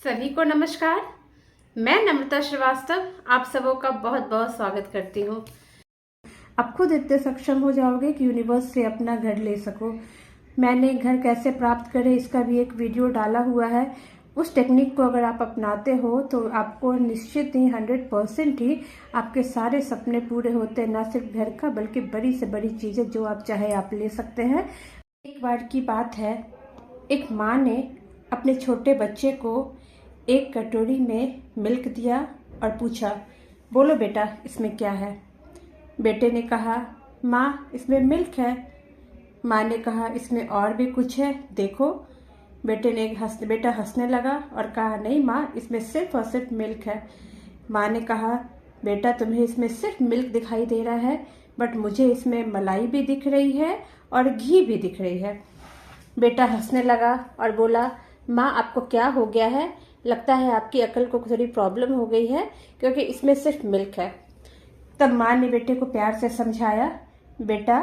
सभी को नमस्कार। मैं नम्रता श्रीवास्तव आप सबों का बहुत बहुत स्वागत करती हूँ। आप खुद इतने सक्षम हो जाओगे कि यूनिवर्स से अपना घर ले सको। मैंने घर कैसे प्राप्त करें इसका भी एक वीडियो डाला हुआ है। उस टेक्निक को अगर आप अपनाते हो तो आपको निश्चित ही 100% ही आपके सारे सपने पूरे होते हैं। ना सिर्फ घर का बल्कि बड़ी से बड़ी चीज़ें जो आप चाहे आप ले सकते हैं। एक बार की बात है, एक माँ ने अपने छोटे बच्चे को एक कटोरी में मिल्क दिया और पूछा, बोलो बेटा इसमें क्या है। बेटे ने कहा, माँ इसमें मिल्क है। माँ ने कहा, इसमें और भी कुछ है देखो। बेटा हंसने लगा और कहा, नहीं माँ इसमें सिर्फ और सिर्फ मिल्क है। माँ ने कहा, बेटा तुम्हें इसमें सिर्फ मिल्क दिखाई दे रहा है बट मुझे इसमें मलाई भी दिख रही है और घी भी दिख रही है। बेटा हंसने लगा और बोला, माँ आपको क्या हो गया है, लगता है आपकी अकल को थोड़ी प्रॉब्लम हो गई है क्योंकि इसमें सिर्फ मिल्क है। तब माँ ने बेटे को प्यार से समझाया, बेटा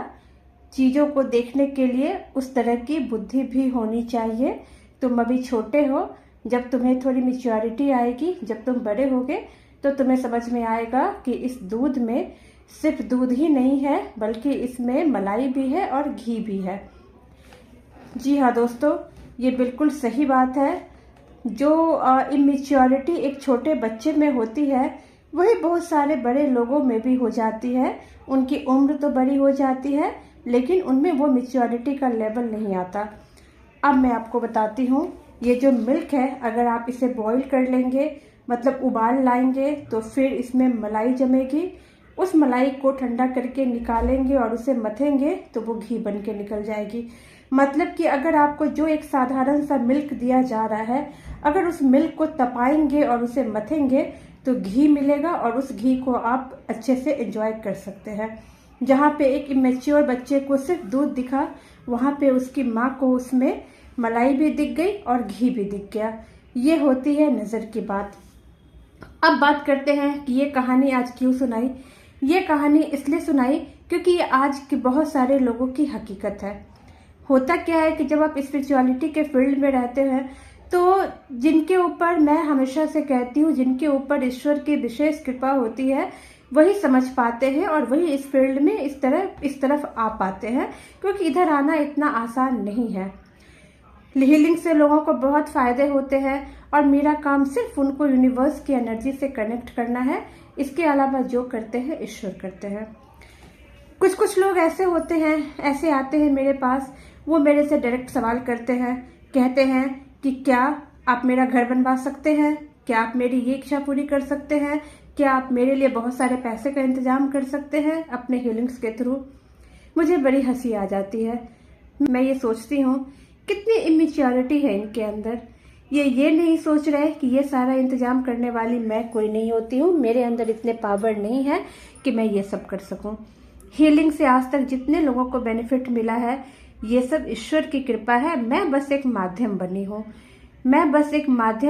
चीज़ों को देखने के लिए उस तरह की बुद्धि भी होनी चाहिए। तुम अभी छोटे हो, जब तुम्हें थोड़ी मैच्योरिटी आएगी, जब तुम बड़े होगे तो तुम्हें समझ में आएगा कि इस दूध में सिर्फ दूध ही नहीं है बल्कि इसमें मलाई भी है और घी भी है। जी हाँ दोस्तों, ये बिल्कुल सही बात है। जो इमेच्योरिटी एक छोटे बच्चे में होती है वही बहुत सारे बड़े लोगों में भी हो जाती है। उनकी उम्र तो बड़ी हो जाती है लेकिन उनमें वो मैच्योरिटी का लेवल नहीं आता। अब मैं आपको बताती हूँ, ये जो मिल्क है अगर आप इसे बॉईल कर लेंगे, मतलब उबाल लाएंगे, तो फिर इसमें मलाई जमेगी। उस मलाई को ठंडा करके निकालेंगे और उसे मथेंगे तो वो घी बन के निकल जाएगी। मतलब कि अगर आपको जो एक साधारण सा मिल्क दिया जा रहा है, अगर उस मिल्क को तपाएंगे और उसे मथेंगे तो घी मिलेगा और उस घी को आप अच्छे से एंजॉय कर सकते हैं। जहाँ पे एक इमेच्योर बच्चे को सिर्फ दूध दिखा, वहाँ पे उसकी माँ को उसमें मलाई भी दिख गई और घी भी दिख गया। ये होती है नज़र की बात। अब बात करते हैं कि ये कहानी आज क्यों सुनाई। ये कहानी इसलिए सुनाई क्योंकि ये आज के बहुत सारे लोगों की हकीकत है। होता क्या है कि जब आप स्पिरिचुअलिटी के फील्ड में रहते हैं तो जिनके ऊपर, मैं हमेशा से कहती हूँ, जिनके ऊपर ईश्वर की विशेष कृपा होती है वही समझ पाते हैं और वही इस फील्ड में इस तरफ आ पाते हैं, क्योंकि इधर आना इतना आसान नहीं है। हीलिंग से लोगों को बहुत फायदे होते हैं और मेरा काम सिर्फ उनको यूनिवर्स की एनर्जी से कनेक्ट करना है। इसके अलावा जो करते हैं ईश्वर करते हैं। कुछ लोग ऐसे होते हैं, ऐसे आते हैं मेरे पास, वो मेरे से डायरेक्ट सवाल करते हैं, कहते हैं कि क्या आप मेरा घर बनवा सकते हैं, क्या आप मेरी ये इच्छा पूरी कर सकते हैं, क्या आप मेरे लिए बहुत सारे पैसे का इंतजाम कर सकते हैं अपने हीलिंग्स के थ्रू। मुझे बड़ी हंसी आ जाती है। मैं ये सोचती हूँ कितनी इमेच्योरिटी है इनके अंदर। ये नहीं सोच रहे कि ये सारा इंतजाम करने वाली मैं कोई नहीं होती हूँ, मेरे अंदर इतने पावर नहीं है कि मैं ये सब कर सकूँ। हीलिंग से आज तक जितने लोगों को बेनिफिट मिला है ये सब ईश्वर की कृपा है। मैं बस एक माध्यम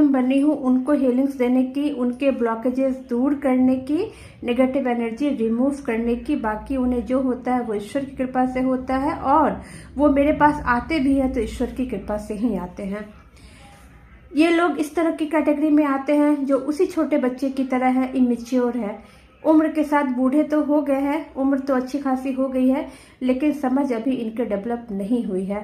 बनी हूँ उनको हीलिंग्स देने की, उनके ब्लॉकेजेस दूर करने की, नेगेटिव एनर्जी रिमूव करने की। बाकी उन्हें जो होता है वो ईश्वर की कृपा से होता है और वो मेरे पास आते भी हैं तो ईश्वर की कृपा से ही आते हैं। ये लोग इस तरह की कैटेगरी में आते हैं जो उसी छोटे बच्चे की तरह है, इमेच्योर है। उम्र के साथ बूढ़े तो हो गए हैं, उम्र तो अच्छी खासी हो गई है लेकिन समझ अभी इनके डेवलप नहीं हुई है।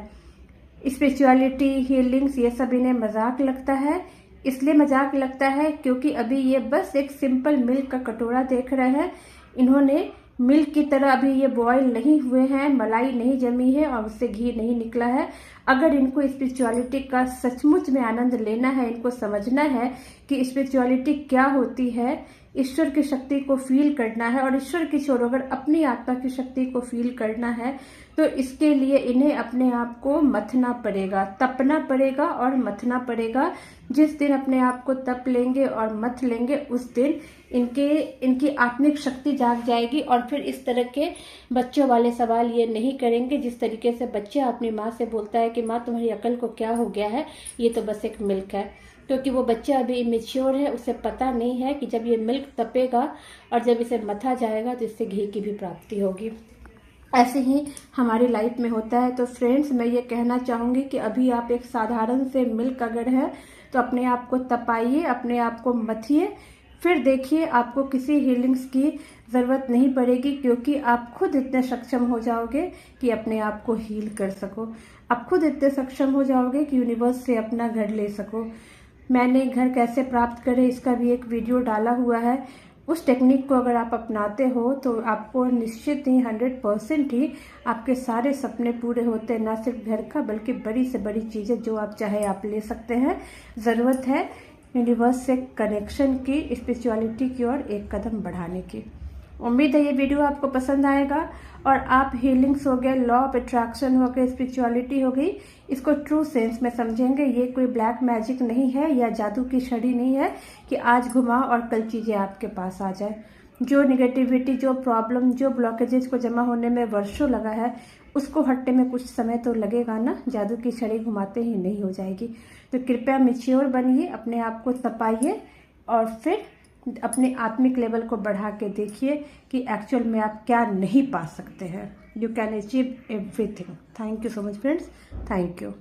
स्पिरिचुअलिटी, हीलिंग्स, ये सब इन्हें मजाक लगता है। इसलिए मजाक लगता है क्योंकि अभी ये बस एक सिंपल मिल्क का कटोरा देख रहे हैं। इन्होंने मिल्क की तरह अभी ये बॉयल नहीं हुए हैं, मलाई नहीं जमी है और उससे घी नहीं निकला है। अगर इनको स्पिरिचुअलिटी का सचमुच में आनंद लेना है, इनको समझना है कि स्पिरिचुअलिटी क्या होती है, ईश्वर की शक्ति को फील करना है और ईश्वर की छोड़ो अगर अपनी आत्मा की शक्ति को फील करना है तो इसके लिए इन्हें अपने आप को मथना पड़ेगा, तपना पड़ेगा और मथना पड़ेगा। जिस दिन अपने आप को तप लेंगे और मथ लेंगे उस दिन इनकी आत्मिक शक्ति जाग जाएगी और फिर इस तरह के बच्चों वाले सवाल ये नहीं करेंगे जिस तरीके से बच्चा अपनी माँ से बोलता है कि माँ तुम्हारी अकल को क्या हो गया है, ये तो बस एक मिल्क है। क्योंकि वो बच्चा अभी इमेच्योर है, उसे पता नहीं है कि जब ये मिल्क तपेगा और जब इसे मथा जाएगा तो इससे घी की भी प्राप्ति होगी। ऐसे ही हमारी लाइफ में होता है। तो फ्रेंड्स, मैं ये कहना चाहूँगी कि अभी आप एक साधारण से मिल्क अगर है तो अपने आप को तपाइए, अपने आप को मथिए, फिर देखिए आपको किसी हीलिंग्स की ज़रूरत नहीं पड़ेगी, क्योंकि आप खुद इतने सक्षम हो जाओगे कि अपने आप को हील कर सको। आप खुद इतने सक्षम हो जाओगे कि यूनिवर्स से अपना घर ले सको। मैंने घर कैसे प्राप्त करें इसका भी एक वीडियो डाला हुआ है। उस टेक्निक को अगर आप अपनाते हो तो आपको निश्चित ही 100% ही आपके सारे सपने पूरे होते हैं। ना सिर्फ घर का बल्कि बड़ी से बड़ी चीज़ें जो आप चाहे आप ले सकते हैं। ज़रूरत है यूनिवर्स से कनेक्शन की, स्पिरिचुअलिटी की ओर एक कदम बढ़ाने की। उम्मीद है ये वीडियो आपको पसंद आएगा और आप हीलिंग्स हो गए, लॉ ऑफ अट्रैक्शन हो गए, स्पिरिचुअलिटी हो गई, इसको ट्रू सेंस में समझेंगे। ये कोई ब्लैक मैजिक नहीं है या जादू की छड़ी नहीं है कि आज घुमाओ और कल चीज़ें आपके पास आ जाए। जो निगेटिविटी, जो प्रॉब्लम, जो ब्लॉकेजेस को जमा होने में वर्षों लगा है, उसको हटने में कुछ समय तो लगेगा ना। जादू की छड़ी घुमाते ही नहीं हो जाएगी। तो कृपया मैच्योर बनिए, अपने आप को तपाइए और फिर अपने आत्मिक लेवल को बढ़ा के देखिए कि एक्चुअल में आप क्या नहीं पा सकते हैं। You can achieve everything. Thank you so much friends, thank you.